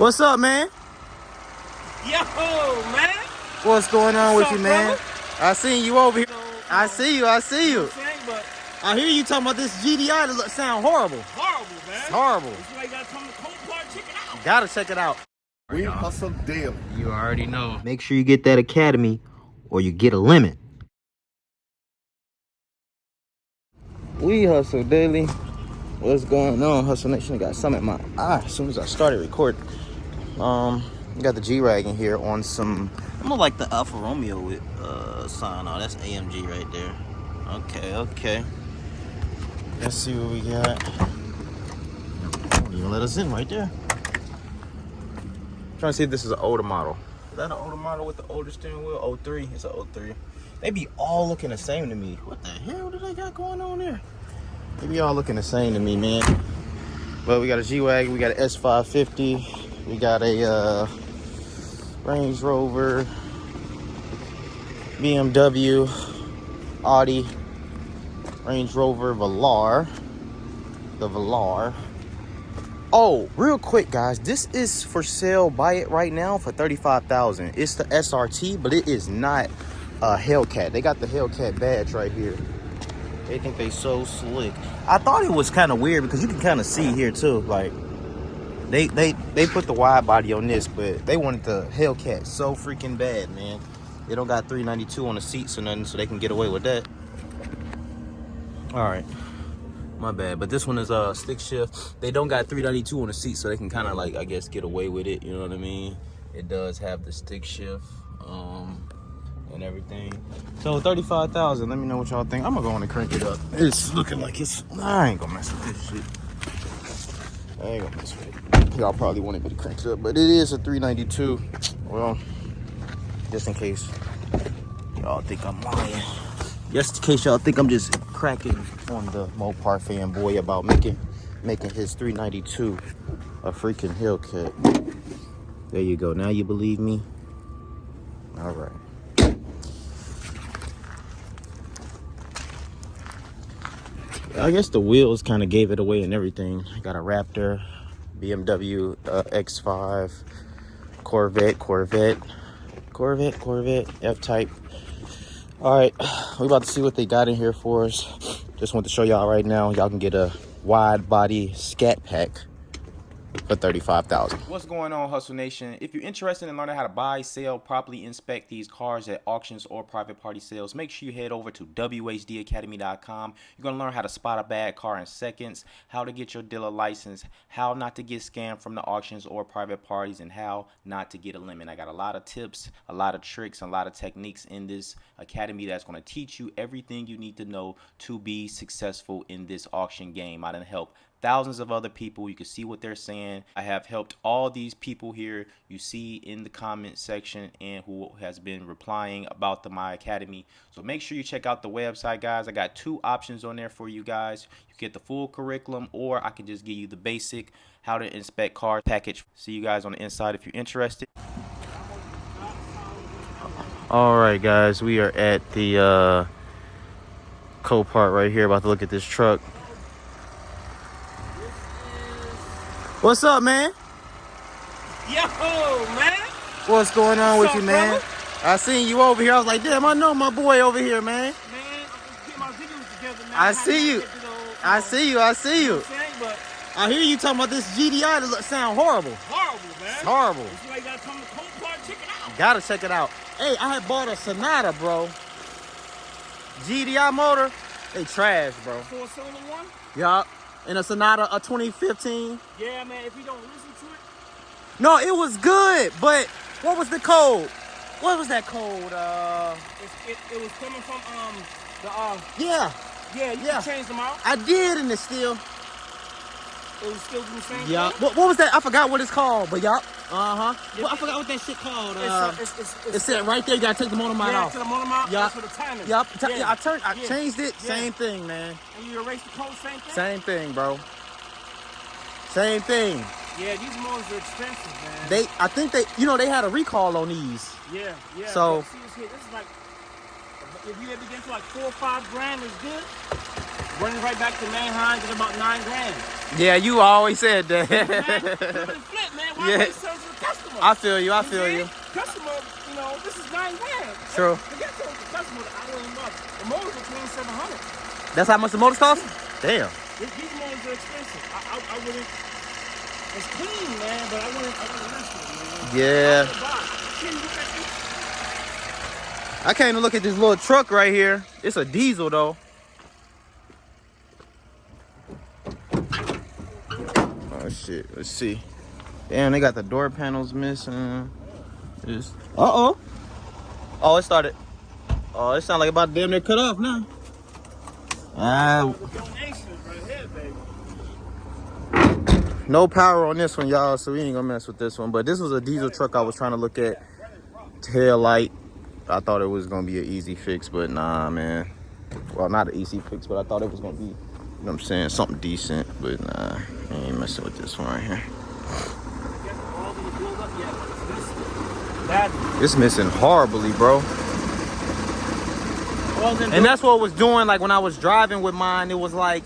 What's up, man? Yo, man. What's going on with What's you, up, man? brother? I seen you over here. So, I see you. I see you know you. what I'm saying? But I hear you talking about this GDI that sound horrible. horrible, man. It's horrible. That's why you gotta come to Copart, check it out. Gotta check it out. We hustle daily. You already know. Make sure you get that academy or you get a limit. We hustle daily. What's going on, Hustle Nation? I got something in my eye as soon as I started recording. Got the G-Wagon here on some, I'm gonna like the Alfa Romeo with sign on. That's AMG right there. Okay. Let's see what we got. Won't even let us in right there. Trying to see if this is an older model. Is that an older model with the older steering wheel? 03. It's an 03. They be all looking the same to me. What the hell do they got going on there? They be all looking the same to me, man. But we got a G-Wagon. We got an S550. We got a Range Rover, BMW, Audi, Range Rover Velar. The Velar. Oh, real quick, guys, this is for sale. Buy it right now for $35,000. It's the SRT, but it is not a Hellcat. They got the Hellcat badge right here. They think they so slick. I thought it was kind of weird because you can kind of see here too. Like they put the wide body on this, but they wanted the Hellcat so freaking bad, man. They don't got 392 on the seats or nothing, so they can get away with that. All right. My bad, but this one is stick shift. They don't got 392 on the seat, so they can kind of like, I guess, get away with it. You know what I mean? It does have the stick shift and everything. So 35,000. Let me know what y'all think. I'm gonna go on and crank it up. It's looking like it's. I ain't gonna mess with this shit. I ain't gonna mess with it. Y'all probably wanted me to crank it up, but it is a 392. Well, just in case y'all think I'm lying. Just in case y'all think I'm just cracking on the Mopar fanboy about making his 392 a freaking Hellcat. There you go. Now you believe me? All right. I guess the wheels kind of gave it away and everything. I got a Raptor, BMW X5, Corvette, F-Type. All right, we about to see what they got in here for us. Just want to show y'all right now. Y'all can get a wide body Scat Pack for $35,000. What's going on, Hustle Nation? If you're interested in learning how to buy, sell, properly inspect these cars at auctions or private party sales, make sure you head over to wehustledaily.com. You're going to learn how to spot a bad car in seconds, how to get your dealer license, how not to get scammed from the auctions or private parties, and how not to get a limit. I got a lot of tips, a lot of tricks, and a lot of techniques in this academy that's going to teach you everything you need to know to be successful in this auction game. I done help thousands of other people. You can see what they're saying. I have helped all these people here you see in the comment section and who has been replying about my academy. So make sure you check out the website, guys. I got two options on there for you guys. You get the full curriculum, or I can just give you the basic how to inspect cars package. See you guys on the inside if you're interested. All right, guys, we are at the Copart right here, about to look at this truck. What's up, man? Yo, man. What's going on with What's you, up, man? brother? I seen you over here. I was like, damn, I know my boy over here, man. Man, I'm getting my videos together, man. I see you. I see you. I see You know you. what I'm saying? But I hear you talking about this GDI that sound horrible. horrible, man. It's horrible. That's why you gotta come to Copart, check it out. Gotta check it out. Hey, I had bought a Sonata, bro. GDI motor. They trash, bro. 4-cylinder one? Yup. And a Sonata, a 2015. Yeah, man, if you don't listen to it. No, it was good, but what was the code? What was that code? It was coming from Yeah, you can change them out. I did, and it's still. It was still the same. Yeah. thing? What was that? I forgot what it's called, but yup. Yeah. Well, I forgot what that shit called. It's It said right there. You gotta take the motor mount yeah, off. to the motor mount. Yup. That's for the timing. Yup. Yeah. I changed it. Yeah. Same thing, man. And you erase the code, same thing. Same thing, bro. Same thing. Yeah, these motors are expensive, man. I think they had a recall on these. Yeah. So- But see this here. This is like, if you ever get to like 4 or 5 grand, is good. Running right back to Manheim is about 9 grand. Yeah, you always said that. Man, flip, man. Why Yeah. waste so I feel you. I feel you. Customer, you know, this is $9 grand. True. Forget the customer. I don't even know. The motors are $2,700. That's how much the motors cost? Damn. These motors are expensive. I wouldn't. It's clean, man, but I wouldn't risk it, man. Yeah. Can you look at this? I can't even look at this little truck right here. It's a diesel though. Oh shit. Let's see. Damn, they got the door panels missing. Uh-oh. Oh, it started. Oh, it sounds like about damn near cut off now. The donations right here, baby. No power on this one, y'all, so we ain't gonna mess with this one. But this was a diesel truck I was trying to look at. Tail light. I thought it was gonna be an easy fix, but nah, man. Well, not an easy fix, but I thought it was gonna be, you know what I'm saying, something decent. But nah, I ain't messing with this one right here. It's missing horribly, bro. And that's what it was doing. Like when I was driving with mine, it was like,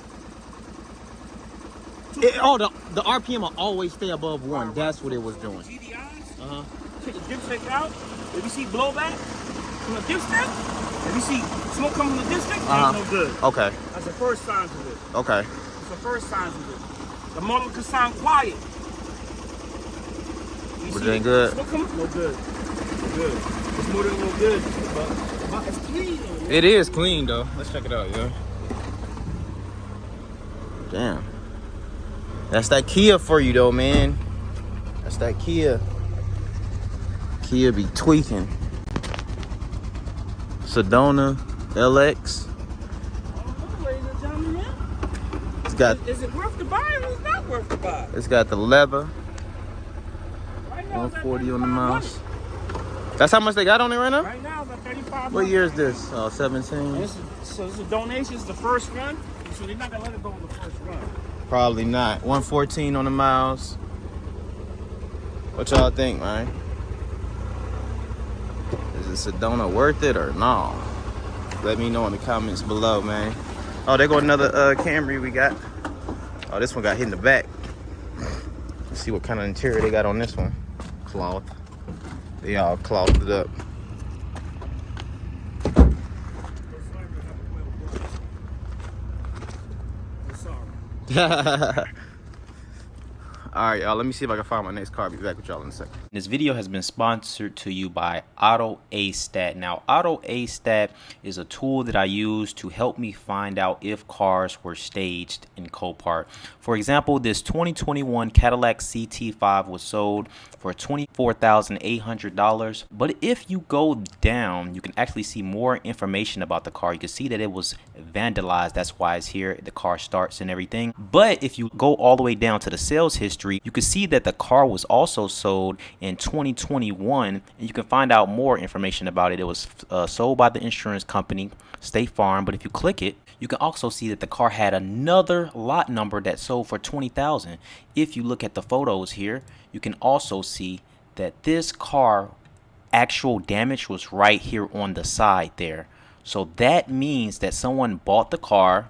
the RPM will always stay above 1. That's what it was doing. GDIs, take the dipstick out. If you see blowback from the dipstick, if you see smoke coming from the dipstick, that's no good. Okay. That's the first signs of it. Okay. It's the first signs of it. The motor can sound quiet. But it ain't good. Smoke coming? No good. No good. This motor ain't no good. But it's clean. It is clean though. Let's check it out, yo. Damn. That's that Kia for you though, man. That's that Kia. Kia be tweaking. Sedona LX. Ladies and gentlemen, It's got. is it worth the buy or is it not worth the buy? It's got the leather. Right now, 140 on the miles. That's how much they got on it right now? Right now, it's at 35. What year is this? Oh, 17. This is a donation. It's the first run, so they're not gonna let it go on the first run. Probably not. 114 on the miles. What y'all think, man? Is it Sedona worth it or no? Let me know in the comments below, man. Oh, there go another Camry we got. Oh, this one got hit in the back. Let's see what kind of interior they got on this one. Cloth. They all clothed it up. All right, y'all, let me see if I can find my next car. I'll be back with y'all in a second. This video has been sponsored to you by AutoAstat. Now, AutoAstat is a tool that I use to help me find out if cars were staged in Copart. For example, this 2021 Cadillac CT5 was sold for $24,800. But if you go down, you can actually see more information about the car. You can see that it was vandalized. That's why it's here. The car starts and everything. But if you go all the way down to the sales history, you can see that the car was also sold in 2021, and you can find out more information about it. It was sold by the insurance company State Farm, but if you click it, you can also see that the car had another lot number that sold for $20,000. If you look at the photos here, you can also see that this car actual damage was right here on the side there. So that means that someone bought the car,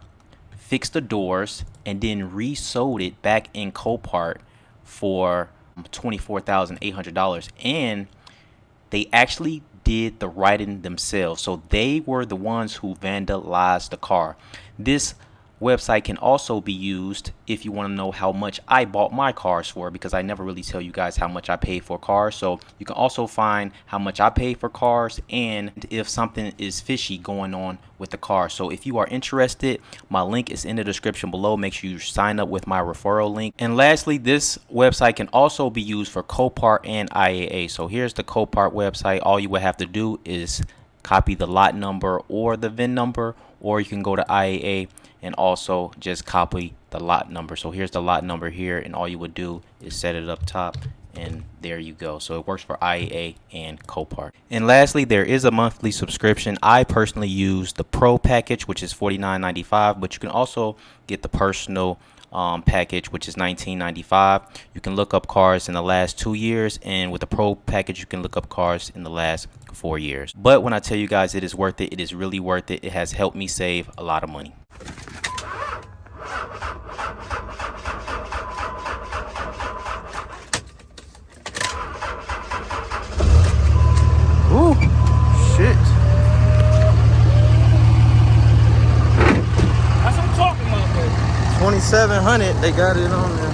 fixed the doors, and then resold it back in Copart for $24,800, and they actually did the writing themselves. So they were the ones who vandalized the car. This website can also be used if you want to know how much I bought my cars for, because I never really tell you guys how much I pay for cars. So you can also find how much I pay for cars and if something is fishy going on with the car. So if you are interested, my link is in the description below. Make sure you sign up with my referral link. And lastly, this website can also be used for Copart and IAA. So here's the Copart website. All you would have to do is copy the lot number or the VIN number, or you can go to IAA and also just copy the lot number. So here's the lot number here, and all you would do is set it up top, and there you go. So it works for IAA and Copart. And lastly, there is a monthly subscription. I personally use the Pro package, which is $49.95, but you can also get the personal package, which is $19.95. You can look up cars in the last 2 years, and with the Pro package you can look up cars in the last 4 years. But when I tell you guys it is worth it, it is really worth it. It has helped me save a lot of money. 2700. They got it on there.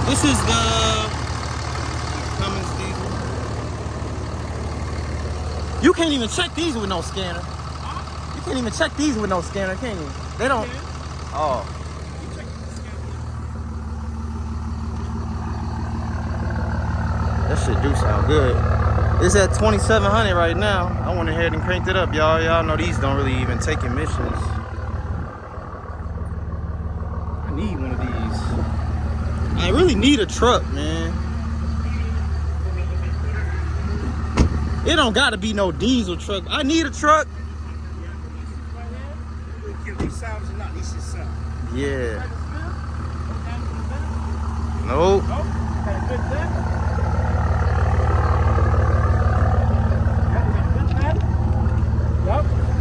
This is the Cummings diesel. You can't even check these with no scanner. You can't even check these with no scanner, can you? They don't. Oh. That shit do sound good. It's at 2700 right now. I went ahead and cranked it up, y'all. Y'all know these don't really even take emissions. I need one of these. I really need a truck, man. It don't gotta be no diesel truck. I need a truck. Yeah. Nope.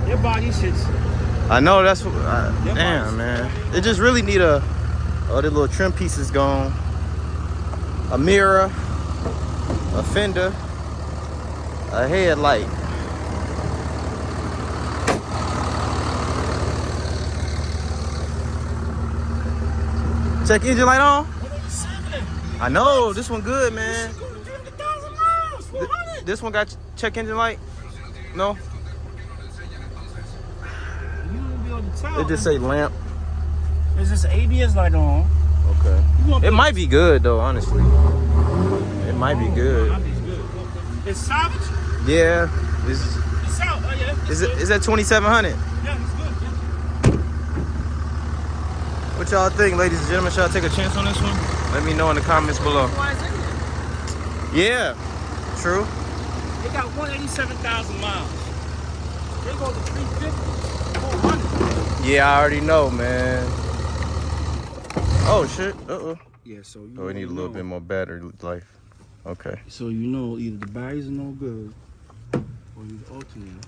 Your body sits. I know that's what. Damn, man. It just really need a. Oh, the little trim piece is gone. A mirror, a fender, a headlight. Check engine light on. I know this one good, man. This one got check engine light. No. It just say lamp. Is this ABS light on? Okay. It might be good though, honestly. It might be good. It's salvage? Yeah. It's salvage. Oh yeah. Is that 2700? Yeah, it's good. What y'all think, ladies and gentlemen? Should I take a chance on this one? Let me know in the comments below. Yeah. True. They got 187,000 miles. They go to 350, 400. Yeah, I already know, man. Oh shit. Yeah, so you we need a little bit more battery life. Okay. So you know either the batteries are no good or you the alternator.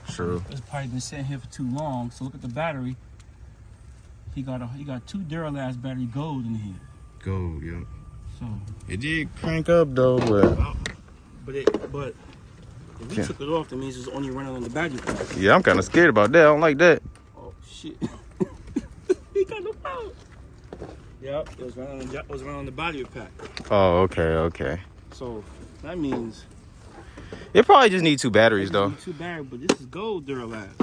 True. It's probably been sitting here for too long. So look at the battery. He got two Duralast battery gold in here. Gold, yeah. So it did crank up though, but if we took it off, that means it's only running on the battery pack. Yeah, I'm kind of scared about that. I don't like that. Oh shit! He got no power. Yep, it was running on the battery pack. Oh, okay. So that means it probably just needs two batteries though. Two batteries, but this is gold Duralast.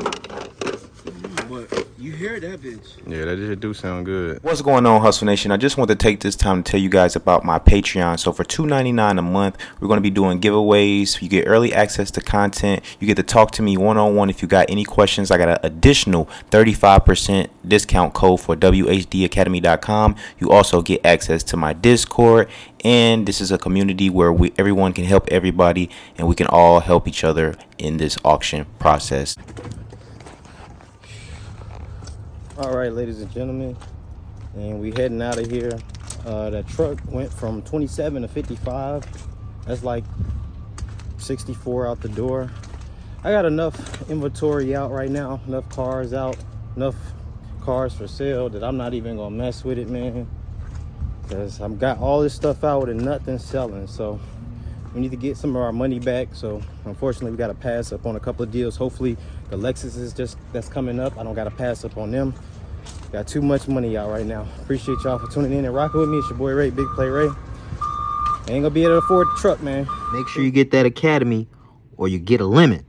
But you hear that bitch. Yeah, that just do sound good. What's going on, Hustle Nation? I just want to take this time to tell you guys about my Patreon. So for $2.99 a month, we're going to be doing giveaways. You get early access to content. You get to talk to me one-on-one if you got any questions. I got an additional 35% discount code for wehustledaily.com. You also get access to my Discord. And this is a community where everyone can help everybody, and we can all help each other in this auction process. All right, ladies and gentlemen, and we heading out of here. That truck went from 27 to 55. That's like 64 out the door. I got enough inventory out right now, enough cars out, enough cars for sale that I'm not even gonna mess with it, man, because I've got all this stuff out and nothing selling. So we need to get some of our money back. So unfortunately, we got to pass up on a couple of deals. Hopefully the Lexus is that's coming up. I don't got to pass up on them. Got too much money out right now. Appreciate y'all for tuning in and rocking with me. It's your boy Ray, Big Play Ray. Ain't gonna be able to afford the truck, man. Make sure you get that Academy or you get a limit.